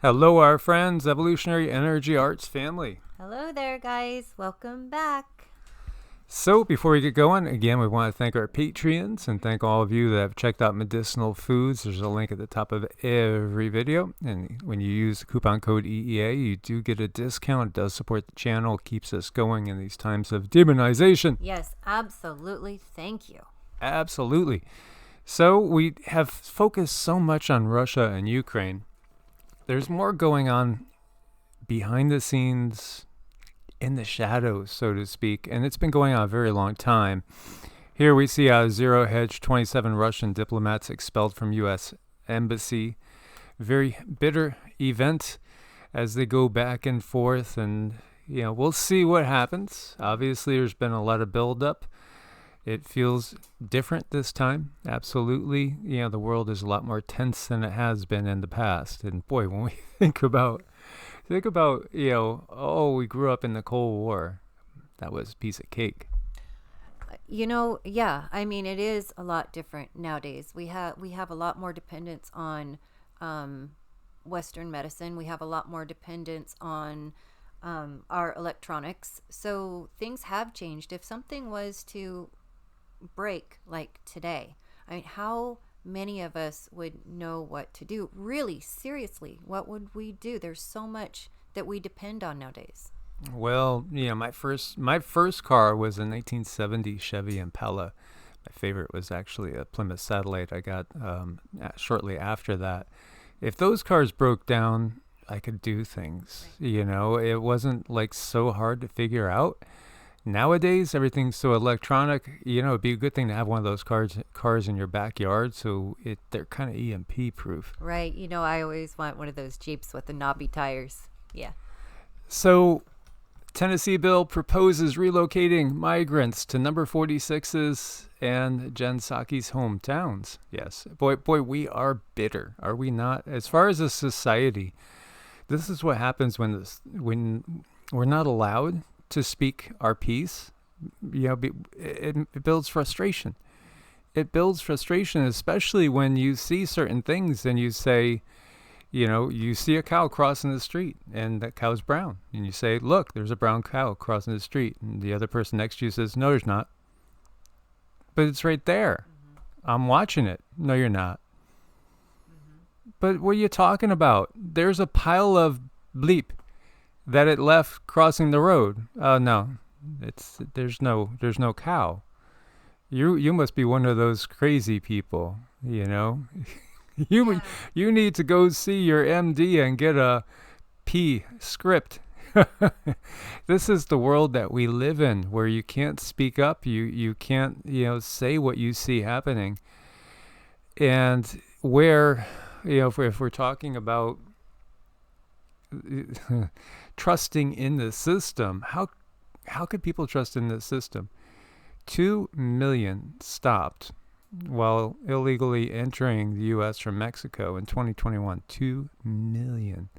Hello, our friends, Evolutionary Energy Arts family. Hello there, guys. Welcome back. So, before we get going, again, we want to thank our Patreons and thank all of you that have checked out Medicinal Foods. There's a link at the top of every video. And when you use the coupon code EEA, you do get a discount. It does support the channel, keeps us going in these times of demonization. Yes, absolutely. Thank you. Absolutely. So, we have focused so much on Russia and Ukraine. There's more going on behind the scenes, in the shadows, so to speak, and it's been going on a very long time. Here we see Zero Hedge, 27 Russian diplomats expelled from U.S. embassy. Very bitter event as they go back and forth, and we'll see what happens. Obviously, there's been a lot of buildup. It feels different this time, absolutely. The world is a lot more tense than it has been in the past, and boy, when we think about, we grew up in the Cold War. That was a piece of cake. Yeah, I mean, it is a lot different nowadays. We have a lot more dependence on Western medicine. We have a lot more dependence on our electronics. So things have changed. If something was to break like today, I mean, how many of us would know what to do? Really, seriously, what would we do? There's so much that we depend on nowadays. Well, my first car was a 1970 Chevy Impala. My favorite was actually a Plymouth Satellite I got shortly after that. If those cars broke down, I could do things. It wasn't like so hard to figure out. Nowadays, everything's so electronic. It'd be a good thing to have one of those cars in your backyard, so they're kind of EMP proof. Right. I always want one of those Jeeps with the knobby tires. Yeah. So, Tennessee bill proposes relocating migrants to number 46's and Jen Psaki's hometowns. Yes. Boy, we are bitter, are we not? As far as a society, this is what happens when we're not allowed to speak our piece. It builds frustration. It builds frustration, especially when you see certain things and you say, you see a cow crossing the street and that cow's brown. And you say, look, there's a brown cow crossing the street. And the other person next to you says, no, there's not. But it's right there. Mm-hmm. I'm watching it. No, you're not. Mm-hmm. But what are you talking about? There's a pile of bleep that it left crossing the road. No, there's no cow. You must be one of those crazy people, You need to go see your MD and get a P script. This is the world that we live in, where you can't speak up, you can't say what you see happening, and where if we're talking about trusting in the system, how could people trust in the system? 2 million stopped while illegally entering the U.S. from Mexico in 2021. 2 million.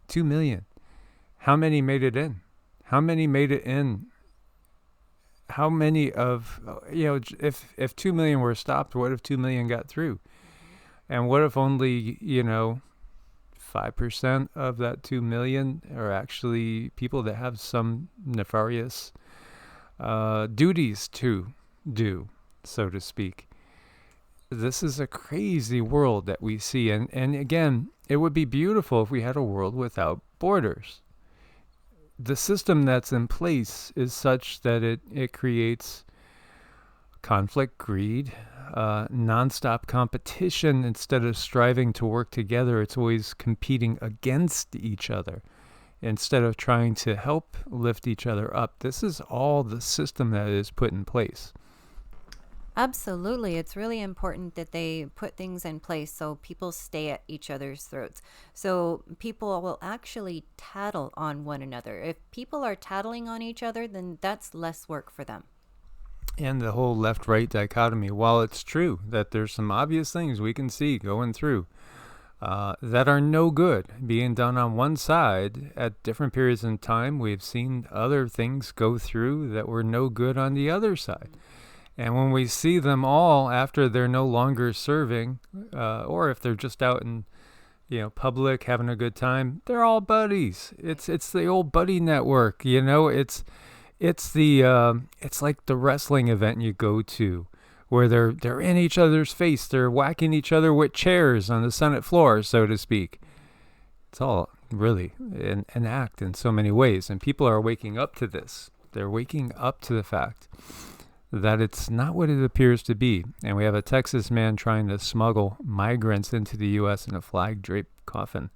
2 million. How many made it in? How many made it in? How many of, if 2 million were stopped, what if 2 million got through? And what if only, 5% of that 2 million are actually people that have some nefarious duties to do, so to speak? This is a crazy world that we see. And again, it would be beautiful if we had a world without borders. The system that's in place is such that it creates conflict, greed, nonstop competition. Instead of striving to work together, it's always competing against each other instead of trying to help lift each other up. This is all the system that is put in place. Absolutely. It's really important that they put things in place so people stay at each other's throats. So people will actually tattle on one another. If people are tattling on each other, then that's less work for them. And the whole left-right dichotomy, while it's true that there's some obvious things we can see going through that are no good being done on one side at different periods in time, we've seen other things go through that were no good on the other side. And when we see them all after they're no longer serving, or if they're just out and public having a good time. They're all buddies. It's the old buddy network. It's like the wrestling event you go to, where they're in each other's face. They're whacking each other with chairs on the Senate floor, so to speak. It's all really an act in so many ways, and people are waking up to this. They're waking up to the fact that it's not what it appears to be. And we have a Texas man trying to smuggle migrants into the U.S. in a flag-draped coffin.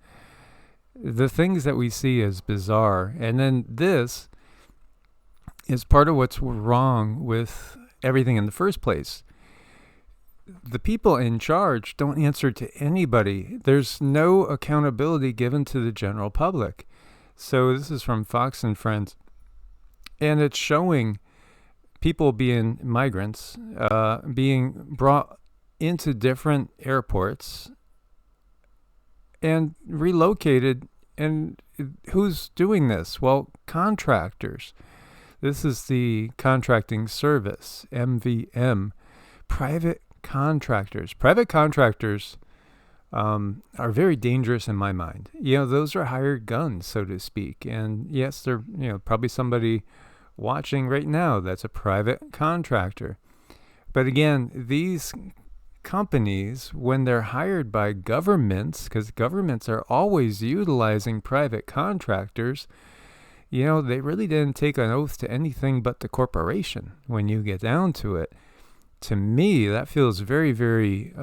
The things that we see is bizarre. And then this is part of what's wrong with everything in the first place. The people in charge don't answer to anybody. There's no accountability given to the general public. So this is from Fox and Friends. And it's showing people being migrants, being brought into different airports and relocated. And who's doing this? Well, contractors. This is the contracting service, MVM, private contractors. Private contractors are very dangerous in my mind. Those are hired guns, so to speak. And yes, they're, probably somebody watching right now that's a private contractor. But again, these companies, when they're hired by governments, because governments are always utilizing private contractors, they really didn't take an oath to anything but the corporation when you get down to it. To me, that feels very, very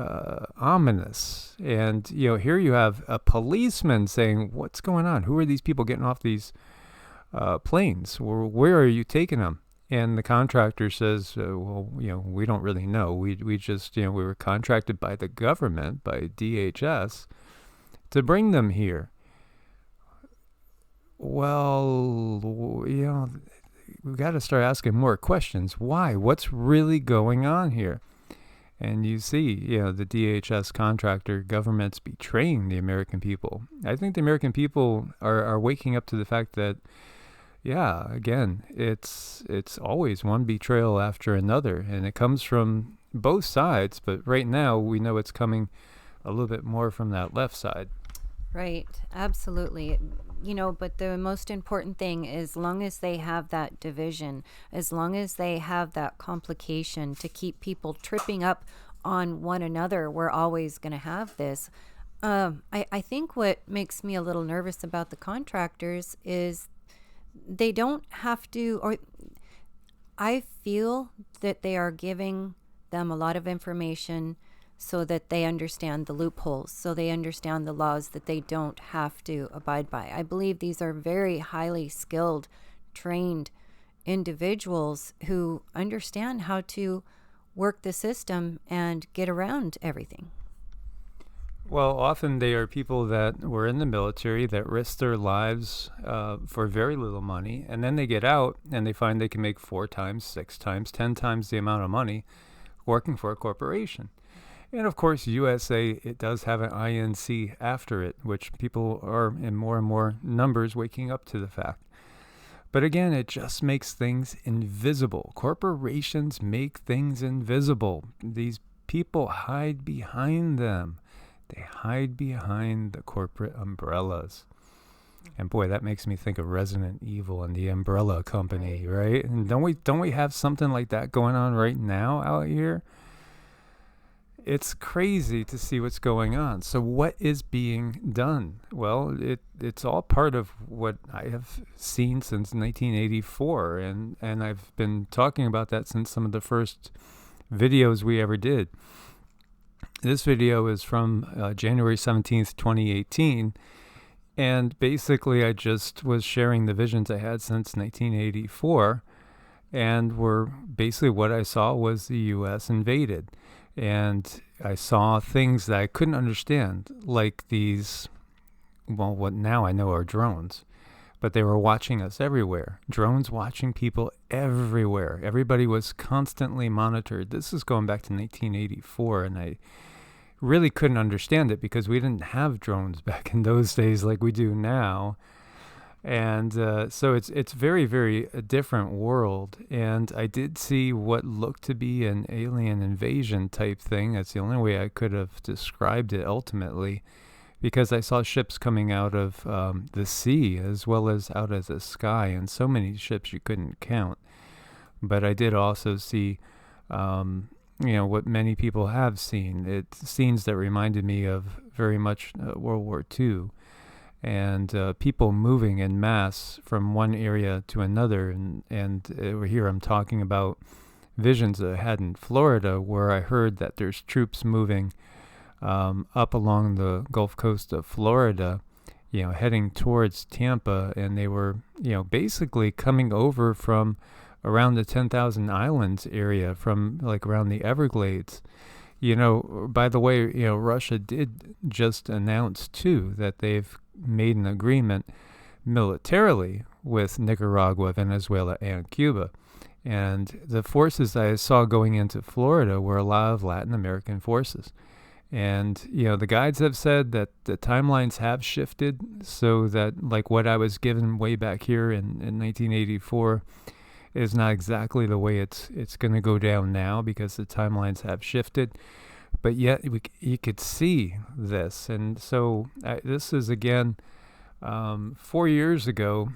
ominous. And, here you have a policeman saying, what's going on? Who are these people getting off these planes? Where are you taking them? And the contractor says, we don't really know. We just, we were contracted by the government, by DHS, to bring them here. Well, we've got to start asking more questions. Why? What's really going on here? And you see, the DHS contractor government's betraying the American people. I think the American people are waking up to the fact that, again, it's always one betrayal after another, and it comes from both sides. But right now, we know it's coming a little bit more from that left side. Right, absolutely. But the most important thing is, as long as they have that division, as long as they have that complication to keep people tripping up on one another, we're always going to have this. I think what makes me a little nervous about the contractors is they don't have to, or I feel that they are giving them a lot of information so that they understand the loopholes, so they understand the laws that they don't have to abide by. I believe these are very highly skilled, trained individuals who understand how to work the system and get around everything. Well, often they are people that were in the military that risked their lives for very little money, and then they get out and they find they can make 4 times, 6 times, 10 times the amount of money working for a corporation. And of course, USA, it does have an INC after it, which people are in more and more numbers waking up to the fact. But again, it just makes things invisible. Corporations make things invisible. These people hide behind them. They hide behind the corporate umbrellas. And boy, that makes me think of Resident Evil and the Umbrella Company, right? And don't we have something like that going on right now out here? It's crazy to see what's going on. So what is being done? Well, it's all part of what I have seen since 1984, and I've been talking about that since some of the first videos we ever did. This video is from January 17th, 2018, and basically I just was sharing the visions I had since 1984, and basically what I saw was the U.S. invaded. And I saw things that I couldn't understand, like these, what now I know are drones, but they were watching us everywhere. Drones watching people everywhere. Everybody was constantly monitored. This is going back to 1984, and I really couldn't understand it because we didn't have drones back in those days like we do now. And so it's very, very a different world. And I did see what looked to be an alien invasion type thing. That's the only way I could have described it ultimately. because I saw ships coming out of the sea as well as out of the sky, and so many ships you couldn't count. But I did also see, what many people have seen. It's scenes that reminded me of very much World War II, and people moving en masse from one area to another. And here I'm talking about visions I had in Florida, where I heard that there's troops moving up along the Gulf Coast of Florida, heading towards Tampa, and they were, basically coming over from around the 10,000 Islands area, from like around the Everglades. By the way, Russia did just announce too that they've made an agreement militarily with Nicaragua, Venezuela, and Cuba. And the forces I saw going into Florida were a lot of Latin American forces. And, the guides have said that the timelines have shifted, so that like what I was given way back here in 1984 is not exactly the way it's going to go down now, because the timelines have shifted. But yet you could see this. And so this is, again, 4 years ago.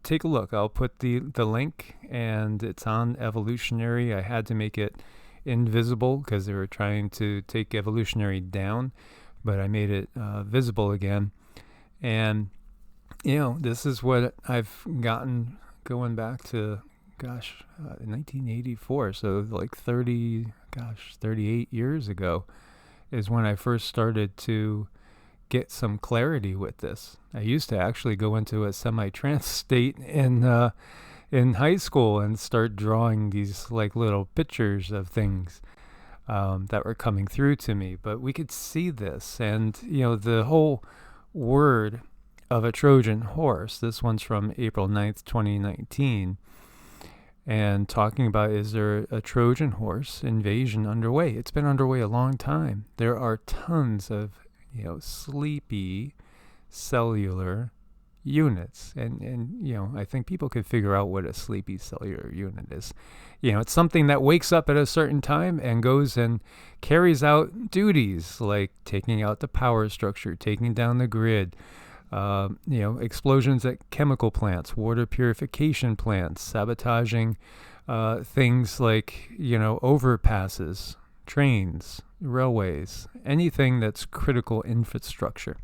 Take a look. I'll put the link, and it's on Evolutionary. I had to make it invisible because they were trying to take Evolutionary down, but I made it visible again. And, this is what I've gotten going back to, 1984. So like 38 years ago is when I first started to get some clarity with this. I used to actually go into a semi-trance state in high school and start drawing these like little pictures of things that were coming through to me. But we could see this, and the whole word of a Trojan horse. This one's from April 9th, 2019, and talking about, is there a Trojan horse invasion underway? It's been underway a long time. There are tons of sleepy cellular units, and I think people could figure out what a sleepy cellular unit is. It's something that wakes up at a certain time and goes and carries out duties like taking out the power structure, taking down the grid, explosions at chemical plants, water purification plants, sabotaging things like overpasses, trains, railways, anything that's critical infrastructure.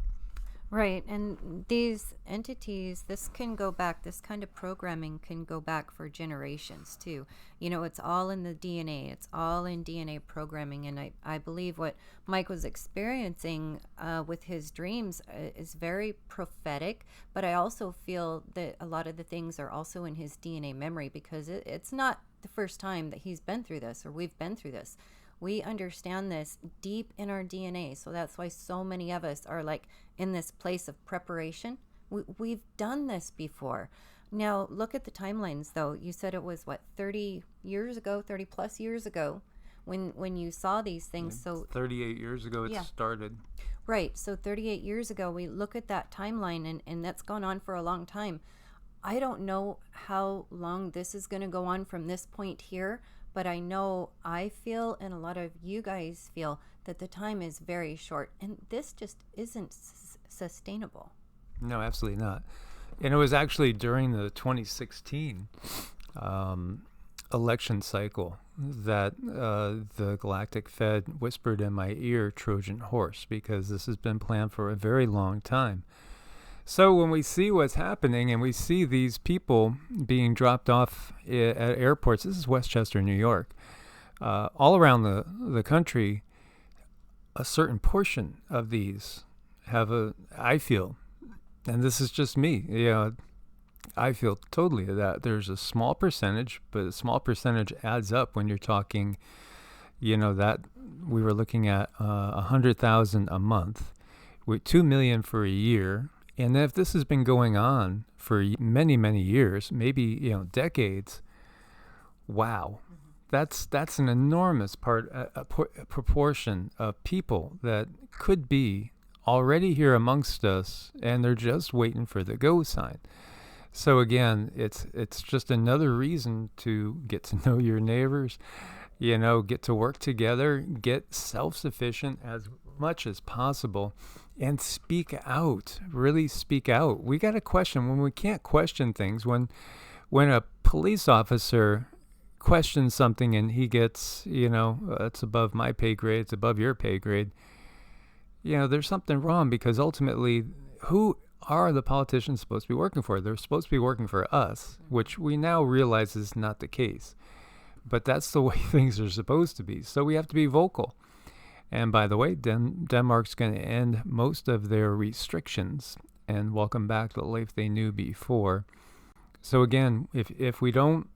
Right. And these entities, this kind of programming can go back for generations too. It's all in the DNA. It's all in DNA programming. And I believe what Mike was experiencing with his dreams is very prophetic. But I also feel that a lot of the things are also in his DNA memory, because it's not the first time that he's been through this, or we've been through this. We understand this deep in our DNA. So that's why so many of us are like in this place of preparation. We've done this before. Now, look at the timelines, though. You said it was, 30 plus years ago when you saw these things. Yeah, so 38 years ago it started. Right. So 38 years ago, we look at that timeline, and that's gone on for a long time. I don't know how long this is going to go on from this point here, but I know I feel, and a lot of you guys feel, that the time is very short, and this just isn't sustainable. No, absolutely not. And it was actually during the 2016 election cycle that the Galactic Fed whispered in my ear, Trojan Horse, because this has been planned for a very long time. So when we see what's happening, and we see these people being dropped off at airports, this is Westchester, New York, all around the country, a certain portion of these have I feel, and this is just me, I feel totally that there's a small percentage, but a small percentage adds up when you're talking, that we were looking at 100,000 a month, with 2 million for a year. And if this has been going on for many, many years, maybe, decades, wow, that's an enormous proportion of people that could be already here amongst us, and they're just waiting for the go sign. So again, it's just another reason to get to know your neighbors, get to work together, get self-sufficient as much as possible, and speak out. Really speak out. We got to question when we can't question things. When a police officer questions something and he gets, it's above my pay grade, it's above your pay grade. There's something wrong, because ultimately, who are the politicians supposed to be working for? They're supposed to be working for us, which we now realize is not the case. But that's the way things are supposed to be. So we have to be vocal. And by the way, Denmark's going to end most of their restrictions and welcome back to the life they knew before. So again, if we don't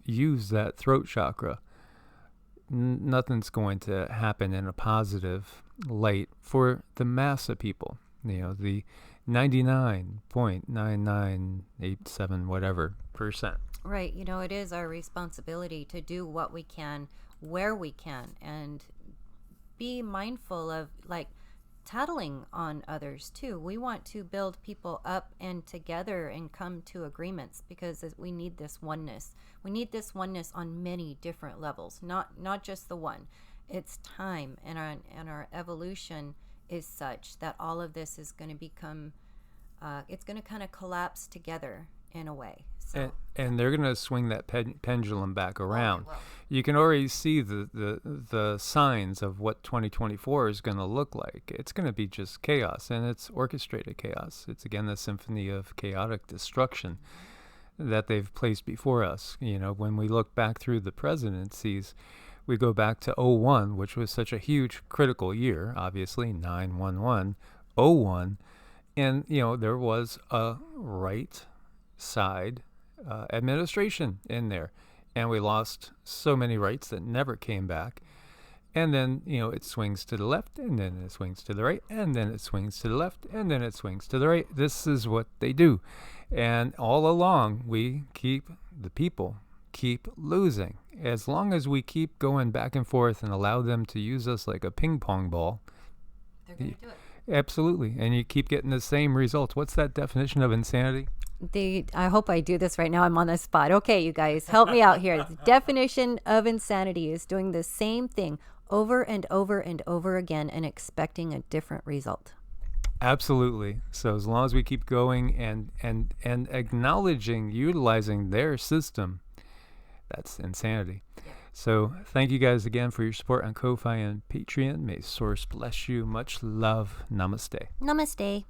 use that throat chakra, nothing's going to happen in a positive light for the mass of people. The 99.9987 whatever percent. Right. It is our responsibility to do what we can, where we can, and be mindful of tattling on others too. We want to build people up and together and come to agreements, because we need this oneness. We need this oneness on many different levels, not just the one. It's time, and our evolution is such that all of this is going to become, it's going to kind of collapse together in a way. So. And they're going to swing that pendulum back around. Oh, you can already see the signs of what 2024 is going to look like. It's going to be just chaos, and it's orchestrated chaos. It's, again, the symphony of chaotic destruction that they've placed before us. When we look back through the presidencies, we go back to 01, which was such a huge critical year, obviously, 9/11, 01, and, there was a right side administration in there, and we lost so many rights that never came back. And then it swings to the left, and then it swings to the right, and then it swings to the left, and then it swings to the right. This is what they do, and all along the people keep losing. As long as we keep going back and forth and allow them to use us like a ping pong ball, they're going to do it. Absolutely. And you keep getting the same results. What's that definition of insanity? I hope I do this right now. I'm on the spot. Okay, you guys, help me out here. The definition of insanity is doing the same thing over and over and over again and expecting a different result. Absolutely. So as long as we keep going and acknowledging, utilizing their system, that's insanity. Yeah. So thank you guys again for your support on Ko-Fi and Patreon. May Source bless you. Much love. Namaste. Namaste.